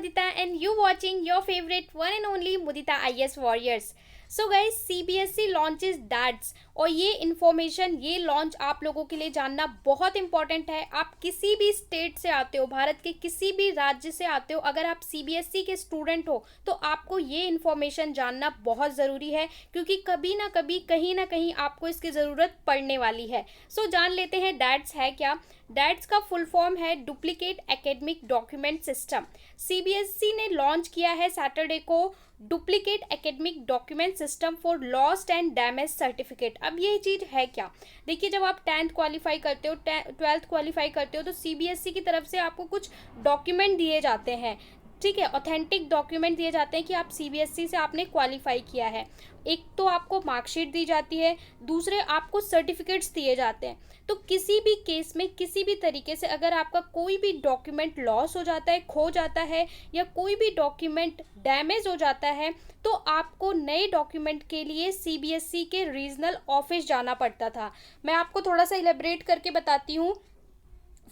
Mudita and you watching your favorite one and only Mudita IS Warriors. So guys CBSE launches that's और ये information ये launch आप लोगों के लिए जानना बहुत इंपॉर्टेंट है। आप किसी भी स्टेट से आते हो, भारत के किसी भी राज्य से आते हो, अगर आप CBSE के स्टूडेंट हो तो आपको ये इन्फॉर्मेशन जानना बहुत ज़रूरी है, क्योंकि कभी ना कभी कहीं ना कहीं आपको इसकी ज़रूरत पड़ने वाली है। सो जान लेते हैं दैट्स है क्या। डैट्स का फुल फॉर्म है duplicate academic document system. CBSE ने लॉन्च किया है सैटरडे को duplicate academic document system for lost and damage certificate. अब ये चीज़ है क्या, देखिए जब आप 10th क्वालिफाई करते हो, 12th क्वालिफाई करते हो तो CBSE की तरफ से आपको कुछ डॉक्यूमेंट दिए जाते हैं, ठीक है, ऑथेंटिक डॉक्यूमेंट दिए जाते हैं कि आप CBSE से आपने क्वालिफाई किया है। एक तो आपको मार्कशीट दी जाती है, दूसरे आपको सर्टिफिकेट्स दिए जाते हैं। तो किसी भी केस में किसी भी तरीके से अगर आपका कोई भी डॉक्यूमेंट लॉस हो जाता है, खो जाता है, या कोई भी डॉक्यूमेंट डैमेज हो जाता है, तो आपको नए डॉक्यूमेंट के लिए CBSE के रीजनल ऑफिस जाना पड़ता था। मैं आपको थोड़ा सा इलेबरेट करके बताती हूँ।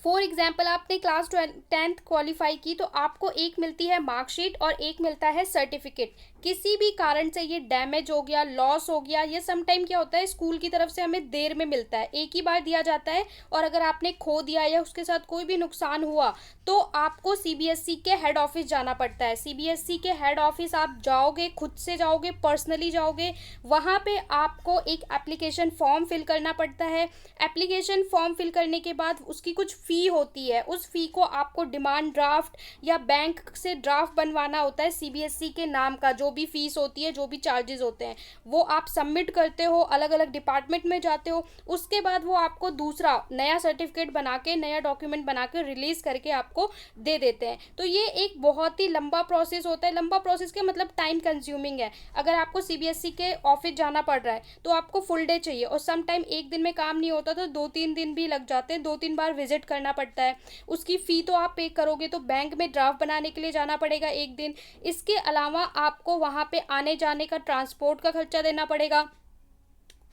फॉर एग्जाम्पल आपने क्लास 10th क्वालिफाई की तो आपको एक मिलती है मार्कशीट और एक मिलता है सर्टिफिकेट। किसी भी कारण से ये डैमेज हो गया, लॉस हो गया, ये समटाइम क्या होता है स्कूल की तरफ से हमें देर में मिलता है, एक ही बार दिया जाता है, और अगर आपने खो दिया या उसके साथ कोई भी नुकसान हुआ तो आपको CBSE के हेड ऑफिस जाना पड़ता है। CBSE के हेड ऑफिस आप जाओगे, खुद से जाओगे, पर्सनली जाओगे, वहाँ पे आपको एक एप्लीकेशन फॉर्म फिल करना पड़ता है। एप्लीकेशन फॉर्म फिल करने के बाद उसकी कुछ फ़ी होती है, उस फ़ी को आपको डिमांड ड्राफ्ट या बैंक से ड्राफ्ट बनवाना होता है। CBSE के नाम का जो भी फीस होती है, जो भी चार्जेस होते हैं, वो आप सबमिट करते हो, अलग अलग डिपार्टमेंट में जाते हो। उसके बाद वो आपको दूसरा नया सर्टिफिकेट बना के, नया डॉक्यूमेंट बना के रिलीज़ करके आपको दे देते हैं। तो ये एक बहुत ही लंबा प्रोसेस होता है। लंबा प्रोसेस का मतलब टाइम कंज्यूमिंग है। अगर आपको CBSE के ऑफिस जाना पड़ रहा है तो आपको फुल डे चाहिए, और सम टाइम एक दिन में काम नहीं होता तो 2-3 दिन भी लग जाते हैं, 2-3 बार विजिट करना पड़ता है। उसकी फ़ी तो आप पे करोगे, तो बैंक में ड्राफ्ट बनाने के लिए जाना पड़ेगा एक दिन। इसके अलावा आपको वहाँ पे आने जाने का ट्रांसपोर्ट का खर्चा देना पड़ेगा।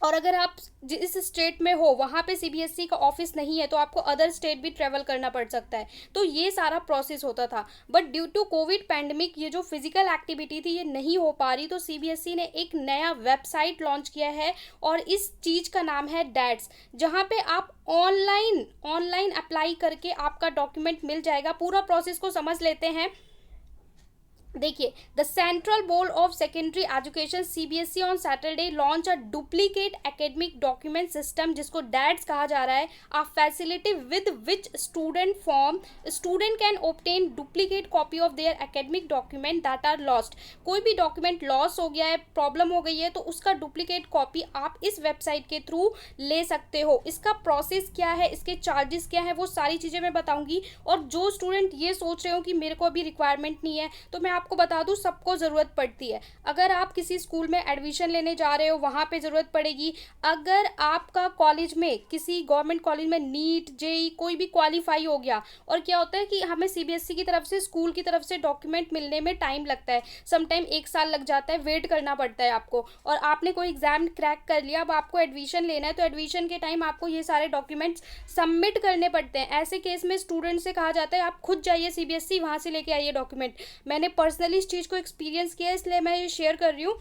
और अगर आप जिस स्टेट में हो वहाँ पे CBSE का ऑफिस नहीं है तो आपको अदर स्टेट भी ट्रेवल करना पड़ सकता है। तो ये सारा प्रोसेस होता था, but due to Covid pandemic ये जो फिजिकल एक्टिविटी थी ये नहीं हो पा रही, तो CBSE ने एक नया वेबसाइट लॉन्च किया है और इस चीज़ का नाम है डैट्स, जहाँ पे आप ऑनलाइन अप्लाई करके आपका डॉक्यूमेंट मिल जाएगा। पूरा प्रोसेस को समझ लेते हैं। देखिए, the central board of secondary education CBSE on Saturday launch a duplicate academic document system, जिसको डैट्स कहा जा रहा है, a facility with which student can obtain duplicate copy of their academic document that are lost. कोई भी document loss हो गया है, प्रॉब्लम हो गई है, तो उसका डुप्लीकेट कॉपी आप इस वेबसाइट के थ्रू ले सकते हो। इसका प्रोसेस क्या है, इसके चार्जेस क्या है, वो सारी चीज़ें मैं बताऊंगी। और जो स्टूडेंट ये सोच रहे हो कि मेरे को अभी रिक्वायरमेंट नहीं है, तो मैं आपको बता दूं सबको ज़रूरत पड़ती है। अगर आप किसी स्कूल में एडमिशन लेने जा रहे हो वहाँ पे ज़रूरत पड़ेगी। अगर आपका कॉलेज में, किसी गवर्नमेंट कॉलेज में नीट JEE कोई भी क्वालिफाई हो गया, और क्या होता है कि हमें CBSE की तरफ से, स्कूल की तरफ से डॉक्यूमेंट मिलने में टाइम लगता है, समटाइम 1 साल लग जाता है, वेट करना पड़ता है आपको। और आपने कोई एग्जाम क्रैक कर लिया, अब आपको एडमिशन लेना है, तो एडमिशन के टाइम आपको ये सारे डॉक्यूमेंट्स सबमिट करने पड़ते हैं। ऐसे केस में स्टूडेंट से कहा जाता है आप खुद जाइए CBSE, वहाँ से लेके आइए डॉक्यूमेंट। मैंने पर्सनली इस चीज़ को एक्सपीरियंस किया है, इसलिए मैं ये शेयर कर रही हूँ।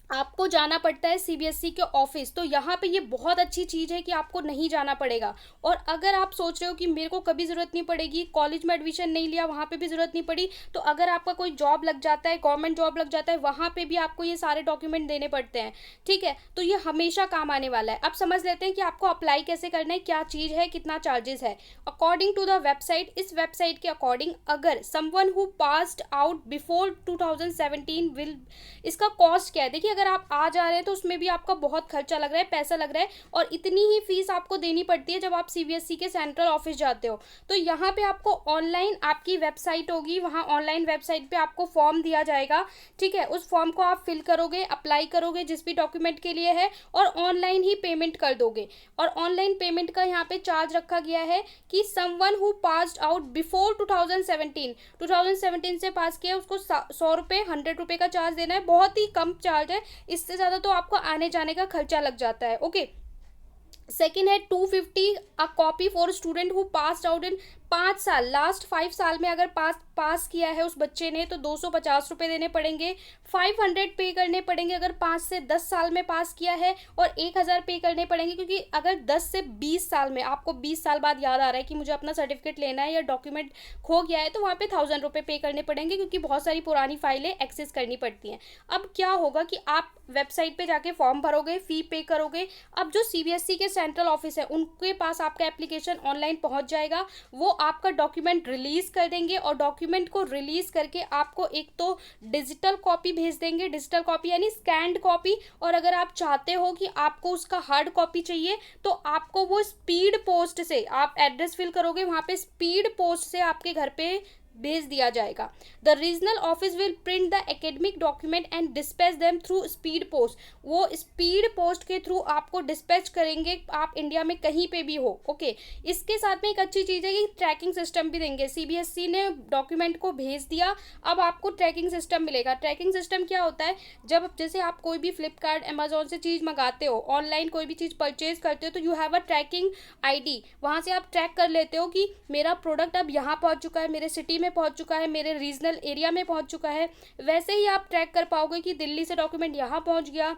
आपको जाना पड़ता है CBSE के ऑफिस, तो यहाँ पे ये बहुत अच्छी चीज़ है कि आपको नहीं जाना पड़ेगा। और अगर आप सोच रहे हो कि मेरे को कभी ज़रूरत नहीं पड़ेगी, कॉलेज में एडमिशन नहीं लिया वहाँ पे भी ज़रूरत नहीं पड़ी, तो अगर आपका कोई जॉब लग जाता है, गवर्नमेंट जॉब लग जाता है, वहाँ पे भी आपको ये सारे डॉक्यूमेंट देने पड़ते हैं, ठीक है। तो ये हमेशा काम आने वाला है। अब समझ लेते हैं कि आपको अप्लाई कैसे करना है, क्या चीज़ है, कितना चार्जेस है। अकॉर्डिंग टू द वेबसाइट, इस वेबसाइट के अकॉर्डिंग अगर someone who passed out before 2017 will, इसका कॉस्ट क्या है। देखिए, अगर आप आ जा रहे हैं तो उसमें भी आपका बहुत खर्चा लग रहा है, पैसा लग रहा है, और इतनी ही फीस आपको देनी पड़ती है जब आप CBSE के सेंट्रल ऑफिस जाते हो। तो यहाँ पे आपको ऑनलाइन, आपकी वेबसाइट होगी, वहाँ ऑनलाइन वेबसाइट पे आपको फॉर्म दिया जाएगा, ठीक है। उस फॉर्म को आप फिल करोगे, अप्लाई करोगे जिस भी डॉक्यूमेंट के लिए है, और ऑनलाइन ही पेमेंट कर दोगे। और ऑनलाइन पेमेंट का यहाँ पे चार्ज रखा गया है कि someone who passed out before 2017 से पास किया, उसको 100 रुपये, 100 रुपये का चार्ज देना है। बहुत ही कम चार्ज है, इससे ज़्यादा तो आपको आने जाने का खर्चा लग जाता है। ओके, सेकेंड है 250 a copy for student who passed out in 5 साल, लास्ट 5 साल में अगर पास किया है उस बच्चे ने तो 250 रुपये देने पड़ेंगे, 500 पे करने पड़ेंगे अगर 5 से 10 साल में पास किया है, और 1000 पे करने पड़ेंगे क्योंकि अगर 10 से 20 साल में आपको 20 साल बाद याद आ रहा है कि मुझे अपना सर्टिफिकेट लेना है या डॉक्यूमेंट खो गया है, तो वहाँ पे 1000 रुपये पे करने पड़ेंगे क्योंकि बहुत सारी पुरानी फाइलें एक्सेस करनी पड़ती हैं। अब क्या होगा कि आप वेबसाइट पे जाके फॉर्म भरोगे, फी पे करोगे। अब जो सीबीएसई के सेंट्रल ऑफिस है उनके पास आपका एप्लीकेशन ऑनलाइन पहुंच जाएगा, वो आपका डॉक्यूमेंट रिलीज कर देंगे, और डॉक्यूमेंट को रिलीज करके आपको एक तो डिजिटल कॉपी भेज देंगे, डिजिटल कॉपी यानी स्कैन्ड कॉपी, और अगर आप चाहते हो कि आपको उसका हार्ड कॉपी चाहिए तो आपको वो स्पीड पोस्ट से, आप एड्रेस फिल करोगे वहाँ पे स्पीड पोस्ट से आपके घर पे भेज दिया जाएगा। The regional office will print the academic document and dispatch them through speed post, वो स्पीड पोस्ट के थ्रू आपको डिस्पैच करेंगे, आप इंडिया में कहीं पे भी हो। ओके, इसके साथ में एक अच्छी चीज़ है कि ट्रैकिंग सिस्टम भी देंगे। सीबीएसई ने डॉक्यूमेंट को भेज दिया, अब आपको ट्रैकिंग सिस्टम मिलेगा। ट्रैकिंग सिस्टम क्या होता है, जब जैसे आप कोई भी फ्लिपकार्ट, अमेजोन से चीज़ मंगाते हो, ऑनलाइन कोई भी चीज़ परचेज करते हो, तो you have a tracking ID, वहाँ से आप ट्रैक कर लेते हो कि मेरा प्रोडक्ट अब यहाँ पहुँच चुका है, मेरे सिटी में पहुंच चुका है, मेरे रीजनल एरिया में पहुंच चुका है। वैसे ही आप ट्रैक कर पाओगे कि दिल्ली से डॉक्यूमेंट यहाँ पहुंच गया,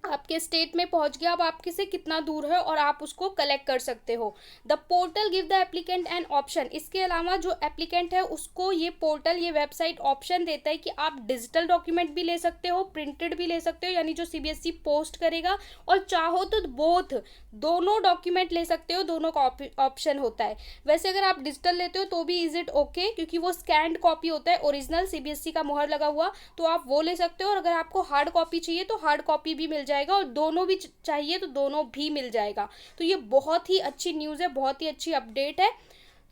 आपके स्टेट में पहुंच गया, अब आपके से कितना दूर है और आप उसको कलेक्ट कर सकते हो। The portal give the applicant an option, इसके अलावा जो एप्लीकेंट है उसको ये पोर्टल, ये वेबसाइट ऑप्शन देता है कि आप डिजिटल डॉक्यूमेंट भी ले सकते हो, प्रिंटेड भी ले सकते हो, यानी जो सीबीएसई पोस्ट करेगा, और चाहो तो बोथ, दोनों डॉक्यूमेंट ले सकते हो, दोनों का ऑप्शन होता है। वैसे अगर आप डिजिटल लेते हो तो भी इज इट ओके, क्योंकि वो स्कैन्ड कॉपी होता है, ओरिजिनल सीबीएसई का मुहर लगा हुआ, तो आप वो ले सकते हो। और अगर आपको हार्ड कॉपी चाहिए तो हार्ड कॉपी भी मिल जाएगा, और दोनों भी चाहिए तो दोनों भी मिल जाएगा। तो ये बहुत ही अच्छी न्यूज़ है, बहुत ही अच्छी अपडेट है।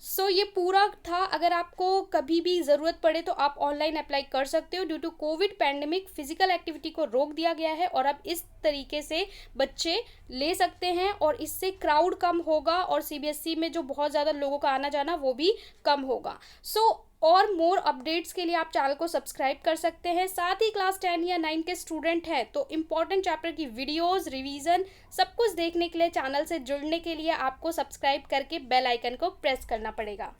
सो ये पूरा था। अगर आपको कभी भी ज़रूरत पड़े तो आप ऑनलाइन अप्लाई कर सकते हो। Due to Covid pandemic physical activity को रोक दिया गया है, और अब इस तरीके से बच्चे ले सकते हैं, और इससे क्राउड कम होगा, और सीबीएसई में जो बहुत ज़्यादा लोगों का आना जाना वो भी कम होगा। सो और मोर अपडेट्स के लिए आप चैनल को सब्सक्राइब कर सकते हैं। साथ ही क्लास 10 या 9 के स्टूडेंट हैं तो इम्पॉर्टेंट चैप्टर की वीडियोस, रिवीजन सब कुछ देखने के लिए, चैनल से जुड़ने के लिए आपको सब्सक्राइब करके बेल आइकन को प्रेस करना पड़ेगा।